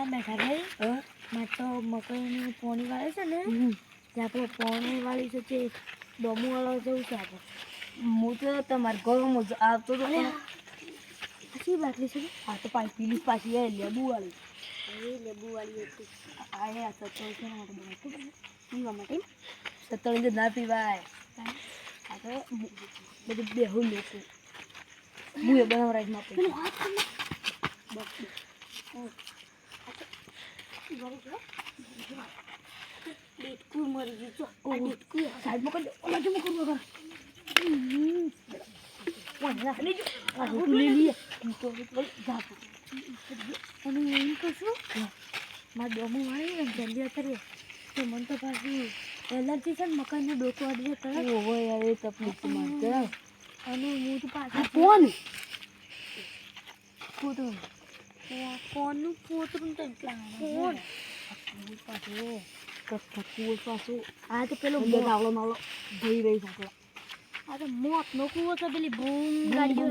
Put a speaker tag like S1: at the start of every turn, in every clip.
S1: બેઠા ભાઈ માં તો મકઈની પોણી વાળે છે ને તે આપણે પોણી વાળી છે તે ડોમું વાળો જવું છે આપણે
S2: હું તો તમારા ઘરમાં આવતો તો
S1: આછી બાટલી છે
S2: આ તો પીલી પાછી એ લેબુ વાળી
S1: લેબુ વાળી હતી
S2: આ હે સત્તર છે ને માટે પીવા માટે સત્તર ના પીવાય આ તો બધું બેહું લોકો હું એ બનાવરાજ માં પૈસા
S1: ડેટકું મરી ગયું છો ડેટકું
S2: સાઈડમાં કરી દો ઓલા જમો કરવો કર
S1: અને એમ કશું મારે ડોમું વાળી ને જલ્દી અત્યારે તો મને તો પાછું એલર્જી છે ને મકાઈનો ડોકો અડવે તરત
S2: ઓહો યાર એ તકલીફ છે મારે
S1: અને હું તો પાછું
S2: કોણ
S1: ફોટો ફોનનું ફોટો પણ કેટલા ફોન
S2: પાછું કુવો પાછું
S1: આ તો પેલો
S2: આવડો માવડો ધોઈ રહી શકે
S1: આ તો મોતનો કૂવો છે પેલી બૂમ ગાડીઓ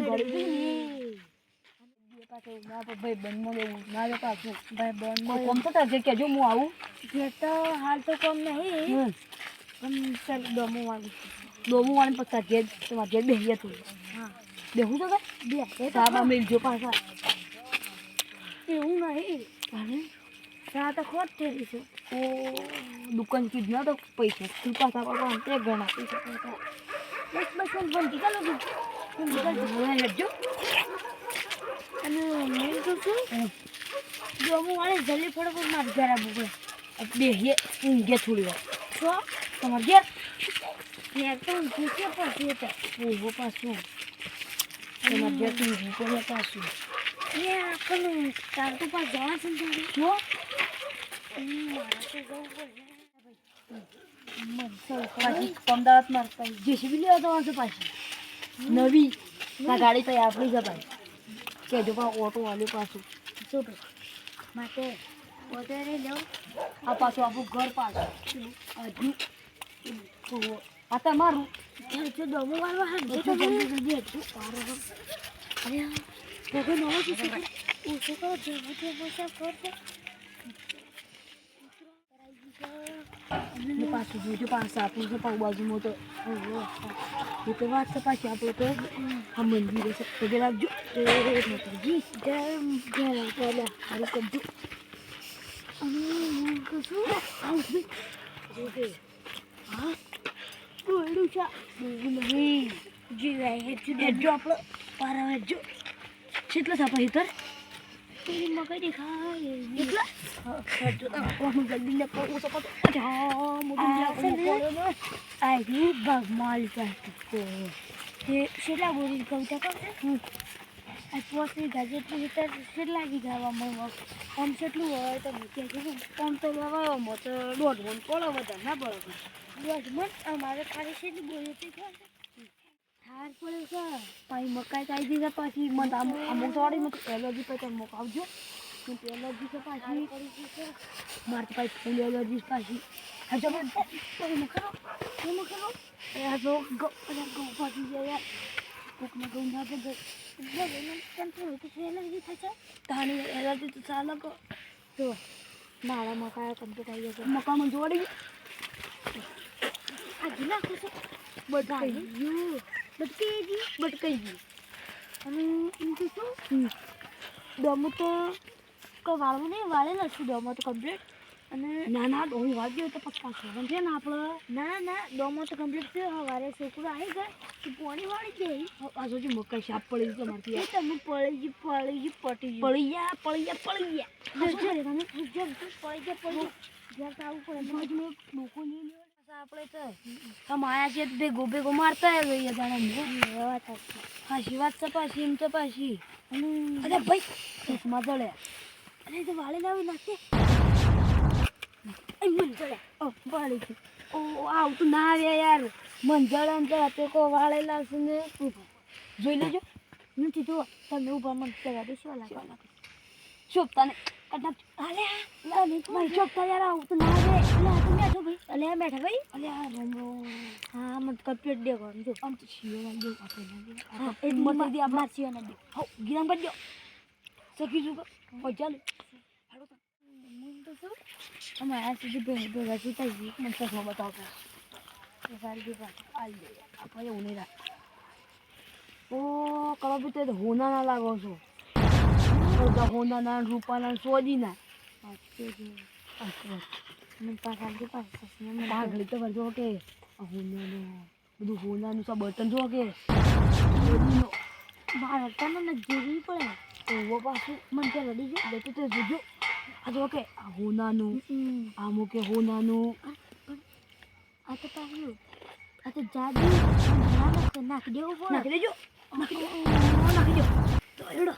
S2: ભાઈ બંધમાં લેવું ના લે પાછું
S1: ભાઈ બંધ
S2: કોમ તો તાજે કેજો હું આવું
S1: જે તો હાલ તો કમ નહીં પણ ચાલ ડોમો વાળું
S2: ડોમું વાળી પછી તાજે તમારે ઘેર બેસીએ તું
S1: હા
S2: બેહું તો
S1: બે
S2: સાબા મિલજો પાછા
S1: એવું નહીં
S2: અને
S1: ચા તો ખોટ થયેલી છે
S2: ઓ દુકાન કીધ ના તો પૈસા તું પાછા પણ તે ઘણા પૈસા
S1: બસ બસ પણ ચાલો
S2: હેડજો
S1: અને મેં તો શું ડોમો વાળે જલ્દી ફોડો પણ મારે ઘર આવવું પડે
S2: બેસીએ ઊંઘે થોડી વાર
S1: તો
S2: તમારે ઘેર
S1: યાર તો ઊંઘી પછી તો
S2: ઊભો પાછું તમારે ઘેર તું ઊભું પાછું
S1: એ આપણને તાર તો પાસ જવા છે ને
S2: શું
S1: મારે તો જવું પડે
S2: પાછી અમદાવાદ માં જેસીબી લેવા જવાનું છે પાછી નવી આ ગાડી તો આપણી છે ભાઈ કેજો પણ ઓટો વાળ્યો પાછું
S1: શું ભાઈ માટે વધારે લઉં
S2: આ પાછું આપણું ઘર પાછું હજુ આ તમારું
S1: જો ડોમો વાળવા હા જો તો જલ્દી હતું અરે ભગો નવો છે ઓછો કરો જેવો જેવો છે કરશે
S2: પાછું જોજો પાછું આપણું છે પાછું બાજુમાં તો એ તો વાત છે પાછી આપણે તો આ મંદિર છે પગે લાગજો
S1: જી સારું કરજો અને હું કશું જોકે હા બોલું છે નહીં જીવાય
S2: હેડજો આપણે પારા હેડજો કેટલા સાપા હિતર
S1: પેલી મકઈ દેખાય
S2: કેટલા જલ્દી ને પગો સપો
S1: આઈ ભગમાલ પાટકો તે શેલા બોરી કવિતા કરશે આ પોસની ગાજેટની હિતર શેલા ગી ગાવામાં આમ કેટલું હોય તો મૂક્યા છે આમ તો લેવાયો તો દોઢ મણ પડો બધા ના પડો દોઢ મણ અમારે ખાલી શેલી બોરી હતી થાર પડ્યો છે
S2: પાછી મકાઈ આવી દીધા પાછી મને અમુક થોડી મને એલર્જી પછી અમુક આવજો એલર્જી છે પાછી મારે પાછી ફૂલ એલર્જી પાછી હજુ મખરો એ હજુ પાછી જાય કોકમાં ઘઉં ના પડે
S1: એલર્જી થશે
S2: તાની એલર્જી તો ચાલે
S1: તો મારા મકાઈ કમ્પ્લીટ આવી જશે
S2: મકામાં જોડી
S1: આ ગીલા ખુશ
S2: બટકાઈ ગયું બટકાઈ ગયું
S1: અને એમ તો શું ડોમો તો કોઈ વાળવું નહીં વાળેલા છું ડોમો તો કમ્પ્લીટ અને
S2: ના હું વાગ્યો તો પછી પાછું છે ને આપણે
S1: ના ડોમો તો કમ્પ્લીટ થયો સવારે છોકરો આવી ગયો તો પોણી વાળી ગઈ
S2: આ જો મકાઈ શાપ પડી ગઈ તમારથી
S1: એ તમે પડી ગઈ પટી
S2: પડી ગયા
S1: તમે પડી ગયા જ્યાં આવું પડે
S2: મેં લોકો નહીં લેવા આપણે તો આમ આયા છે ભેગો મારતા રહીએ જાણે હાશી વાત છે પાછી એમ તો પાછી અરે ભાઈ ચશ્મા જડે
S1: અરે તો વાળી લાવી નાખે
S2: મન જડે વાળી છે ઓ આવતું ના આવે યાર મન જડે ને તો કો વાળેલા છે ને જોઈ લેજો
S1: નથી તો તમે ઉપર મન કરવા દે શું લાગે
S2: શોભતા ને
S1: મારી ચોકતા યાર આવતું ના આવે બેઠો ભાઈ બેઠા ભાઈ હા મત કમ્પ્લીટ દે કરો જો
S2: આમ તો શિયો ના દે આપણે
S1: એક મત દે આપણા શિયો ના દે
S2: હો ગિરામ કરી દો સખી જો ચાલો
S1: તો શું અમે આ સુધી ભેગા સુતા જઈએ
S2: મને ચશ્મા બતાવો
S1: તો સારી દીપા
S2: આલી દે આપણે એવું નહીં રાખ ઓ કરો બી તે હોના ના લાગો છો બધા હોનાના રૂપાના સોજીના
S1: મને પાછા દીપા સસને
S2: પાઘડી તો કરજો કે આ હોનાનું બધું હોનાનું સા બટન જો કે
S1: મારે તને જેવી પડે
S2: ઓવો પાછું
S1: મને તો રડી ગયો
S2: બેટું તે જોજો આ જો કે આ હોનાનું આ મૂકે હોનાનું
S1: આ તો પાછું આ તો જાદુ નાખી દેવું પડે
S2: નાખી દેજો નાખી દો તો હેડો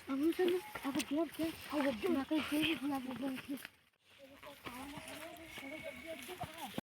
S1: આવું છે ને આપણે ઘેર નાખી જેવી